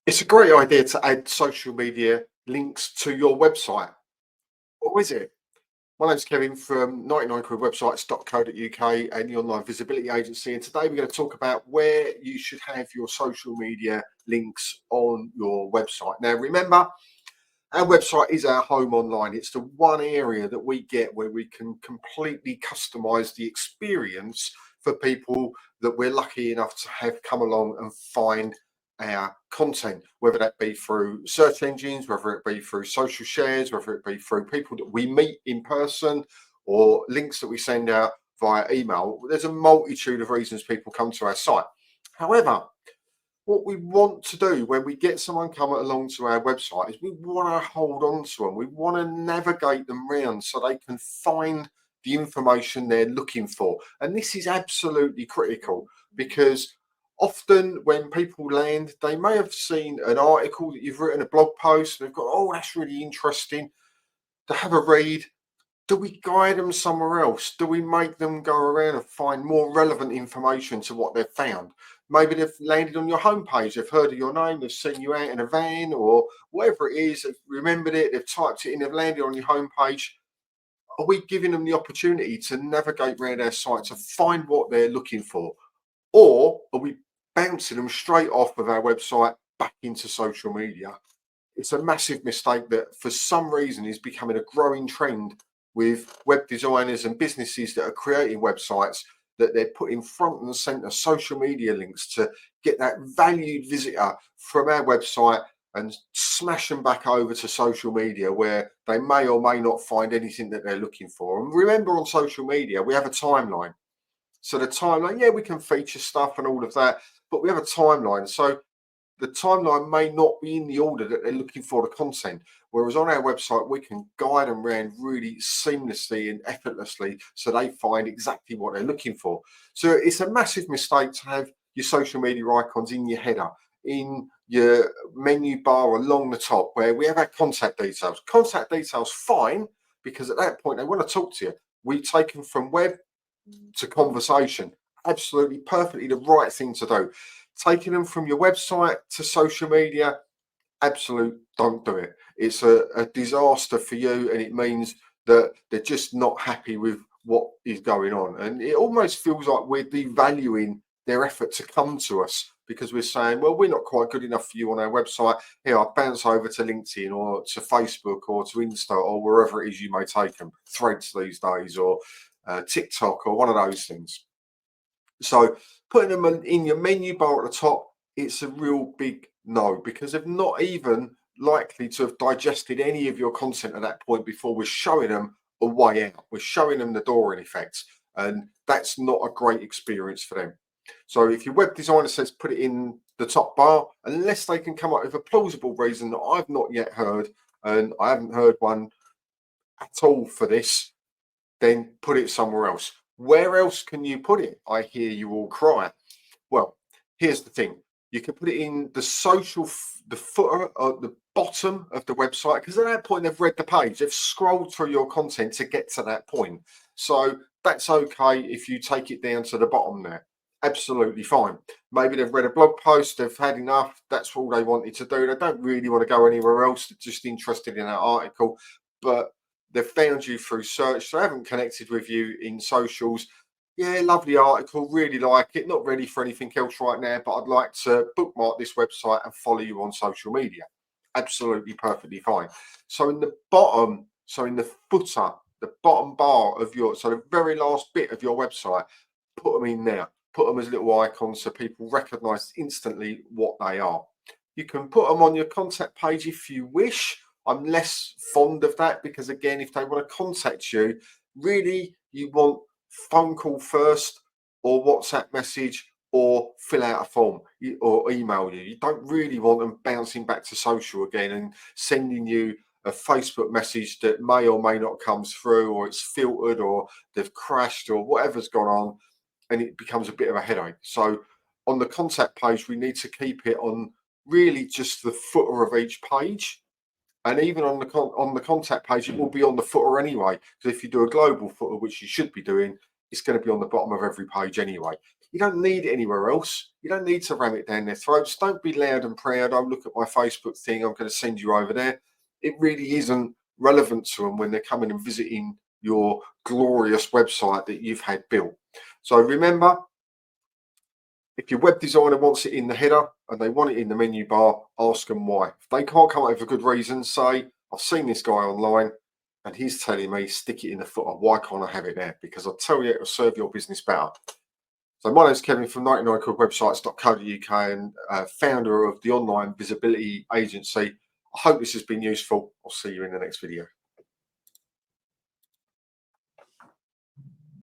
It's a great idea to add social media links to your website. What is it? My name's Kevin from 99quidwebsites.co.uk and the online visibility agency. And today we're going to talk about where you should have your social media links on your website. Now, remember, our website is our home online. It's the one area that we get where we can completely customize the experience for people that we're lucky enough to have come along and find our content, whether that be through search engines, whether it be through social shares, whether it be through people that we meet in person, or links that we send out via email. There's a multitude of reasons people come to our site. However, what we want to do when we get someone coming along to our website is we want to hold on to them. We want to navigate them around so they can find the information they're looking for. And this is absolutely critical because often when people land, they may have seen an article that you've written, a blog post, and they've got, oh, that's really interesting, to have a read. Do we guide them somewhere else? Do we make them go around and find more relevant information to what they've found? Maybe they've landed on your homepage, they've heard of your name, they've seen you out in a van or whatever it is, they've remembered it, they've typed it in, they've landed on your homepage. Are we giving them the opportunity to navigate around our site to find what they're looking for? Or are we bouncing them straight off of our website back into social media? It's a massive mistake that for some reason is becoming a growing trend with web designers and businesses that are creating websites, that they're putting front and center social media links to get that valued visitor from our website and smash them back over to social media where they may or may not find anything that they're looking for. And remember, on social media we have a timeline. So the timeline, yeah, we can feature stuff and all of that, but we have a timeline. So the timeline may not be in the order that they're looking for the content. Whereas on our website, we can guide them around really seamlessly and effortlessly so they find exactly what they're looking for. So it's a massive mistake to have your social media icons in your header, in your menu bar along the top where we have our contact details. Contact details, fine, because at that point they want to talk to you. We take them from web to conversation. Absolutely perfectly the right thing to do. Taking them from your website to social media, absolute don't do it. It's a disaster for you, and it means that they're just not happy with what is going on. And it almost feels like we're devaluing their effort to come to us because we're saying, well, we're not quite good enough for you on our website. Here, I'll bounce over to LinkedIn or to Facebook or to Insta or wherever it is you may take them, Threads these days, or TikTok or one of those things. So putting them in your menu bar at the top, it's a real big no, because they're not even likely to have digested any of your content at that point before we're showing them a way out. We're showing them the door in effect, and that's not a great experience for them. So if your web designer says put it in the top bar, unless they can come up with a plausible reason that I've not yet heard, and I haven't heard one at all for this, then put it somewhere else. Where else can you put it? I hear you all cry. Well, here's the thing. You can put it in the the footer or the bottom of the website, because at that point they've read the page, they've scrolled through your content to get to that point. So that's okay if you take it down to the bottom there. Absolutely fine. Maybe they've read a blog post, they've had enough, that's all they wanted to do. They don't really want to go anywhere else, they're just interested in that article. But they've found you through search, they haven't connected with you in socials. Yeah, lovely article, really like it, not ready for anything else right now, but I'd like to bookmark this website and follow you on social media. Absolutely perfectly fine. So in the bottom, so in the footer, the bottom bar of your, so the very last bit of your website, put them in there, put them as little icons so people recognize instantly what they are. You can put them on your contact page if you wish. I'm less fond of that because, again, if they want to contact you, really you want phone call first, or WhatsApp message, or fill out a form or email you. You don't really want them bouncing back to social again and sending you a Facebook message that may or may not come through, or it's filtered, or they've crashed, or whatever's gone on, and it becomes a bit of a headache. So on the contact page, we need to keep it on really just the footer of each page. And even on the contact page, it will be on the footer anyway. Because if you do a global footer, which you should be doing, it's going to be on the bottom of every page anyway. You don't need it anywhere else. You don't need to ram it down their throats. Don't be loud and proud. Oh, look at my Facebook thing. I'm going to send you over there. It really isn't relevant to them when they're coming and visiting your glorious website that you've had built. So remember, if your web designer wants it in the header and they want it in the menu bar, ask them why. If they can't come up with a good reason, say, I've seen this guy online and he's telling me stick it in the footer. Why can't I have it there? Because I'll tell you, it'll serve your business better. So my name's Kevin from 99quidwebsites.co.uk and founder of the online visibility agency. I hope this has been useful. I'll see you in the next video.